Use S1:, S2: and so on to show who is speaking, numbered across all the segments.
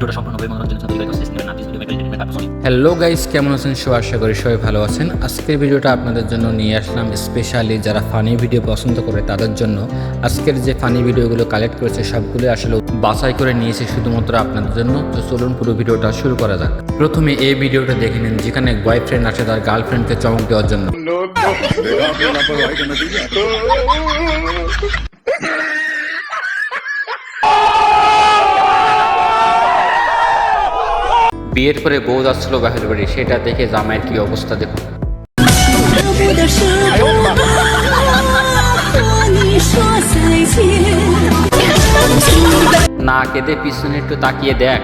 S1: ভিডিওটা সম্পূর্ণভাবে মনোরঞ্জনের জন্য তৈরি করা হয়েছে। Notice video maker entertainment purpose.
S2: Hello guys, কেমন আছেন সবাই? আশা করি সবাই ভালো আছেন। আজকের ভিডিওটা আপনাদের জন্য নিয়ে আসলাম স্পেশালি যারা ফানি ভিডিও পছন্দ করে তাদের জন্য। আজকের যে ফানি ভিডিওগুলো কালেক্ট করেছে সবগুলো আসলে বাছাই করে নিয়েছি শুধুমাত্র আপনাদের জন্য। তো চলুন পুরো ভিডিওটা শুরু করা যাক। প্রথমে এই ভিডিওটা দেখে নিন যেখানে বয়ফ্রেন্ড আসে তার গার্লফ্রেন্ডকে চমক দেওয়ার জন্য। বিয়ের পরে বউ যাচ্ছিল বাহির বাড়ি, সেটা দেখে জামাইয়ের কি অবস্থা দেখুন। না কেঁদে পিছনে একটু তাকিয়ে দেখ।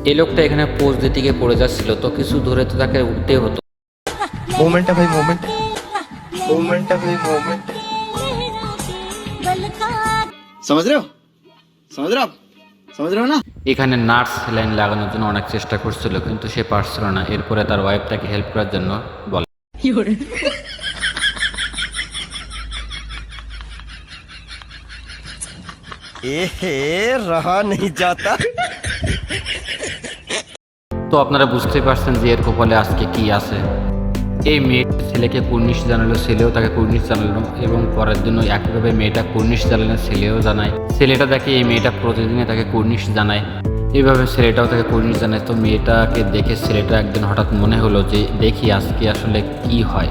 S2: এই লোকটা এখানে পোজ দিতে গিয়ে পড়ে যাচ্ছিল, তো কিছু ধরে তো তাকে উঠতে হতো।
S3: मोमेंट है भाई, मोमेंट मोमेंट है भाई, मोमेंट। समझ रहे हो, समझ रहे हो आप, समझ रहे हो ना।
S2: এখানে নার্স লাইন লাগানোর জন্য অনেক চেষ্টা করছিল কিন্তু সে পারছিল না। এরপরে তার ওয়াইফ তাকে হেল্প করার জন্য বলে।
S3: रहा नहीं जाता।
S2: তো আপনারা বুঝতে পারছেন যে এর কপালে আজকে কি আছে। এই মেয়েটা ছেলেকে কুর্নিশ জানালো, ছেলেও তাকে কুর্নিশ জানালো, এবং পরের দিন একইভাবে মেয়েটা কুর্নিশ জানালে ছেলেও জানায়। ছেলেটা দেখে এই মেয়েটা প্রতিদিনে তাকে কুর্নিশ জানায়, এইভাবে ছেলেটাও তাকে কুর্নিশ জানায়। তো মেয়েটাকে দেখে ছেলেটা একদিন হঠাৎ মনে হলো যে দেখি আজকে আসলে কি হয়।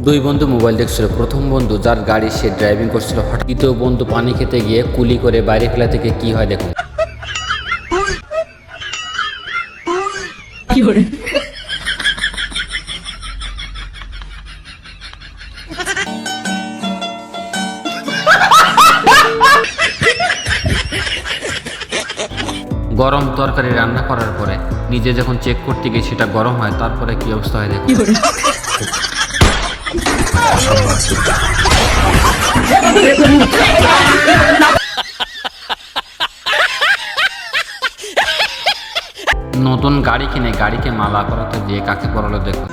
S2: দুই বন্ধু মোবাইল দেখছিল। প্রথম বন্ধু যার গাড়ি সে ড্রাইভিং করছিল, হঠাৎ দ্বিতীয় বন্ধু পানি খেতে গিয়ে কুলি করে বাইরে ফেলা থেকে কি হয় দেখুন। গরম তরকারি রান্না করার পরে নিজে যখন চেক করতে গিয়ে সেটা গরম হয়, তারপরে কি অবস্থা হয় দেখুন। নতুন গাড়ি কিনে গাড়িকে মালা পরাতে দিয়ে কাকে পরালো দেখুন।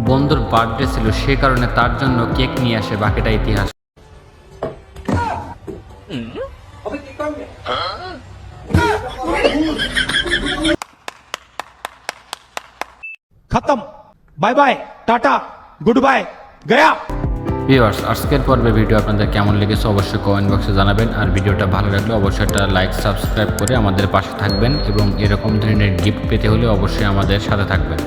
S2: বন্ধুর বার্থডে ছিল, সে কারণে তার জন্য কেক নিয়ে আসে, বাকিটা ইতিহাস।
S4: खत्म, bye bye, tata, good bye, गया।
S2: ভিউয়ার্স, আজকের পর্বে ভিডিও আপনাদের কেমন লেগেছে অবশ্যই কমেন্ট বক্সে জানাবেন। আর ভিডিওটা ভালো লাগলে অবশ্যই একটা লাইক সাবস্ক্রাইব করে আমাদের পাশে থাকবেন, এবং এরকম ধরনের গিফট পেতে হলে অবশ্যই আমাদের সাথে থাকবেন।